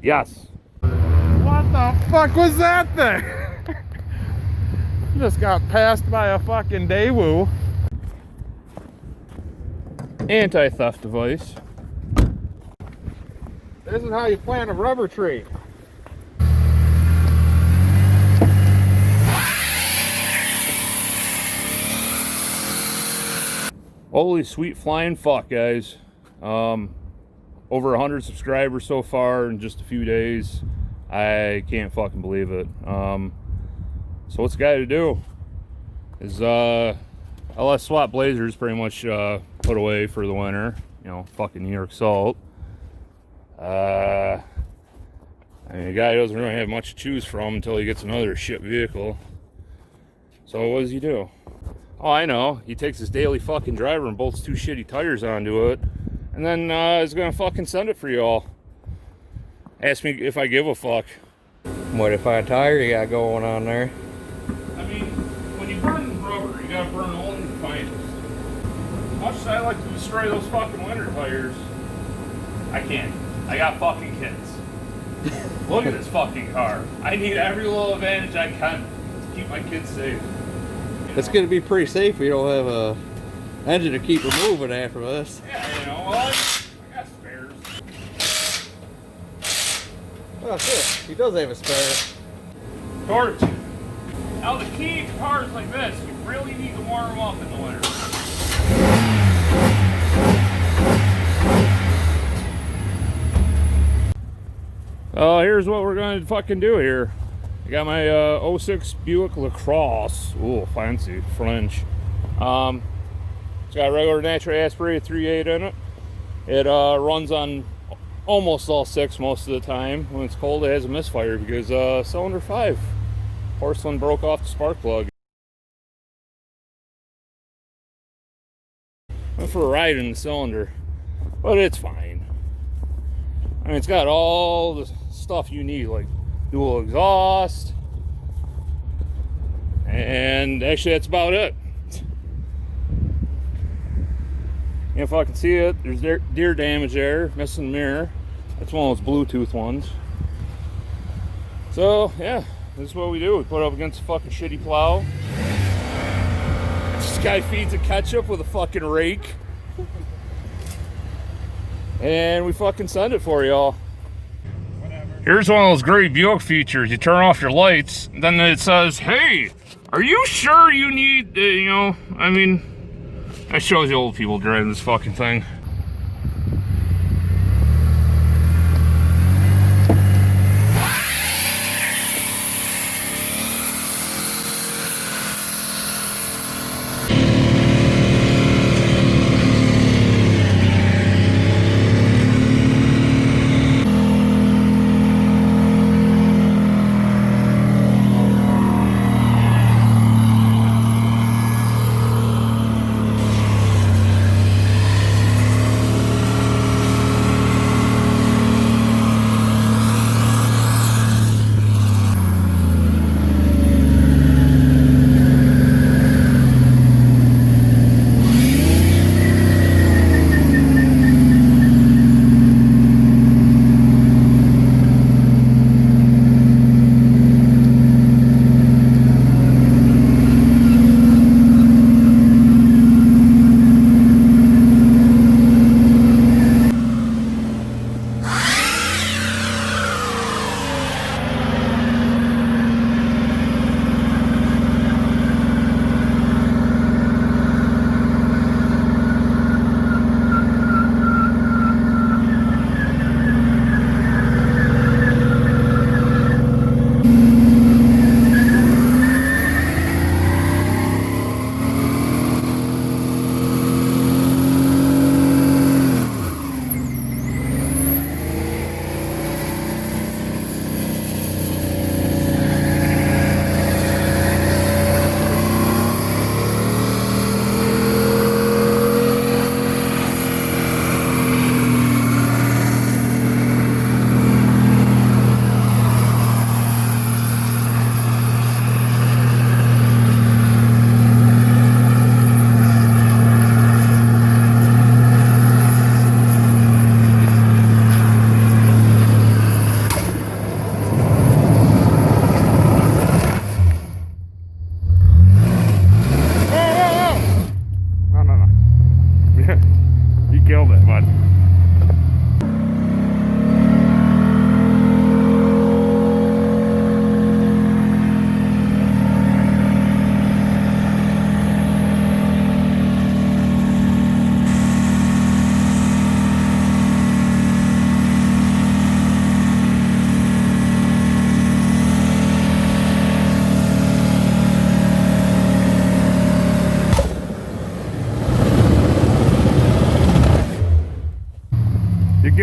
Yes. What the fuck was that thing? Just got passed by a fucking Daewoo. Anti-theft device. This is how you plant a rubber tree. Holy sweet flying fuck, guys. Over 100 subscribers so far in just a few days. I can't fucking believe it. So what's the guy to do? Is LS SWAT Blazers pretty much put away for the winter. You know, fucking New York Salt. I mean, the guy doesn't really have much to choose from until he gets another shit vehicle. So what does he do? Oh, I know. He takes his daily fucking driver and bolts 2 shitty tires onto it. And then is gonna fucking send it for y'all. Ask me if I give a fuck. What if I tire you got going on there? I mean, when you burn rubber, you gotta burn only the finest. Much as I like to destroy those fucking winter tires, I can't. I got fucking kids. Look at this fucking car. I need every little advantage I can to keep my kids safe. It's gonna be pretty safe if you don't have a engine to keep her moving after this. Yeah, you know, well, I got spares. Oh shit, he does have a spare. Torch. Now the key to cars like this, you really need to warm them up in the winter. Here's what we're going to fucking do here. I got my 06 Buick LaCrosse. Ooh, fancy French. It's got a regular naturally aspirated 3.8 in it. It runs on almost all 6 most of the time. When it's cold, it has a misfire because cylinder 5 porcelain broke off the spark plug. Went for a ride in the cylinder, but it's fine. I mean, it's got all the stuff you need, like dual exhaust, and actually that's about it. If I can see it, there's deer damage there, missing the mirror. That's one of those Bluetooth ones. So yeah, this is what we do. We put it up against a fucking shitty plow. This guy feeds a ketchup with a fucking rake. And we fucking send it for y'all. Here's one of those great Buick features. You turn off your lights, then it says, hey, are you sure you need, you know, I mean, that shows you old people driving this fucking thing.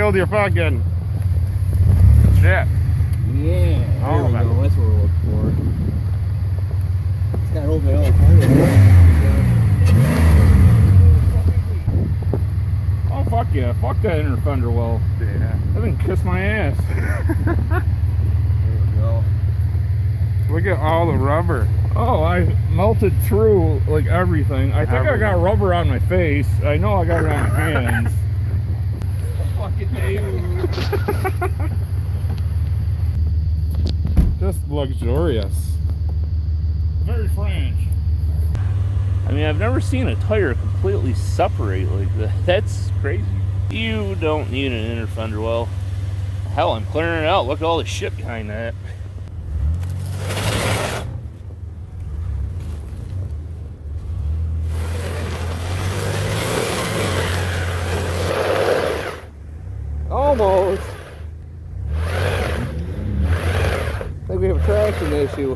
killed your fucking shit. Yeah, Oh, there we man. go. That's what we're looking for. It's got open all Oh, fuck yeah. Fuck that inner fender well. Yeah. That thing kissed my ass. There we go. Look at all the rubber. Oh, I melted through like everything. I think I got rubber on my face. I know I got it on my hands. Fucking dude. Just luxurious. Very French. I mean, I've never seen a tire completely separate like that. That's crazy. You don't need an inner fender well. Hell, I'm clearing it out. Look at all the shit behind that. Almost. I think we have a traction issue.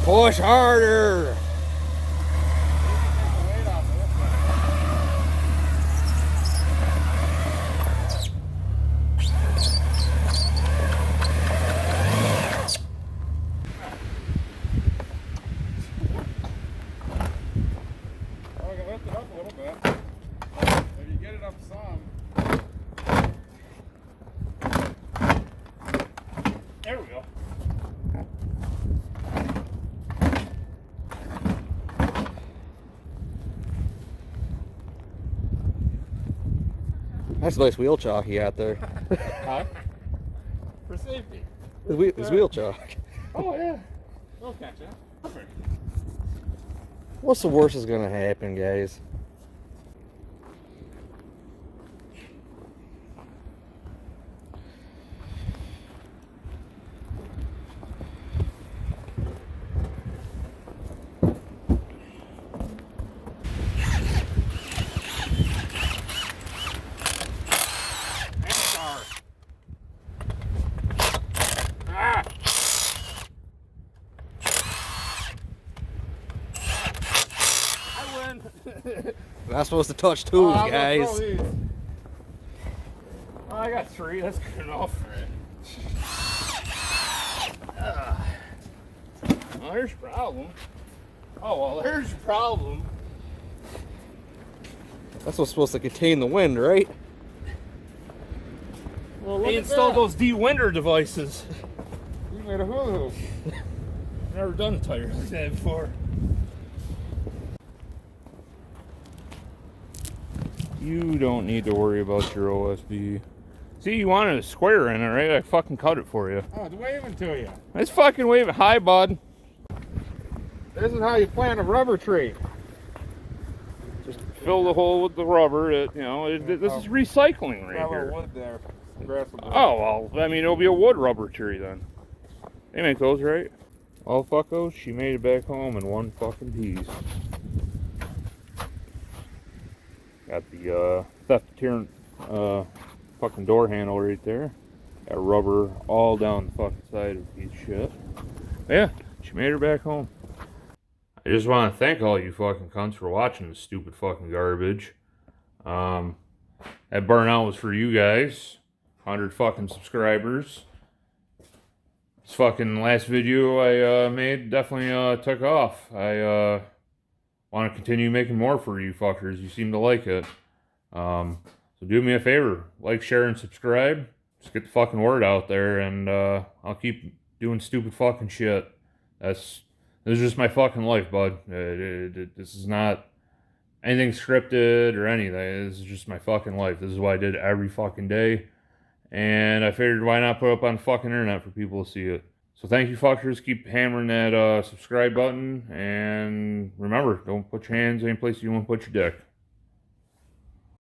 Push harder. Oh, I can lift it up a little bit. If you get it up some. There we go. That's a nice wheel chalk you got there. Huh? For safety. His wheel chalk. Oh, yeah. We'll catch it. Perfect. What's the worst is gonna happen, guys? We're not supposed to touch tools, guys. Oh, I got 3. That's good enough. Well, there's your problem. Oh, well, there's your problem. That's what's supposed to contain the wind, right? Well, They installed those de-winder devices. You made a hula hoop. Never done a tire like that before. You don't need to worry about your OSB. See, you wanted a square in it, right? I fucking cut it for you. Oh, it's waving to you. It's fucking waving. Hi, bud. This is how you plant a rubber tree. Just fill the hole with the rubber. This is recycling right Got a here. little wood there. Grass will grow. Oh, well, I mean, it'll be a wood rubber tree then. They make those, right? Well, fuckos, she made it back home in one fucking piece. Got the theft deterrent fucking door handle right there. Got rubber all down the fucking side of the piece of shit. Yeah, she made her back home. I just want to thank all you fucking cunts for watching this stupid fucking garbage. That burnout was for you guys. 100 fucking subscribers. This fucking last video I made definitely took off. I want to continue making more for you fuckers. You seem to like it. So do me a favor. Like, share, and subscribe. Just get the fucking word out there, and I'll keep doing stupid fucking shit. This is just my fucking life, bud. This is not anything scripted or anything. This is just my fucking life. This is what I did every fucking day. And I figured, why not put it up on the fucking internet for people to see it? So thank you, fuckers. Keep hammering that subscribe button. And remember, don't put your hands any place you want to put your dick.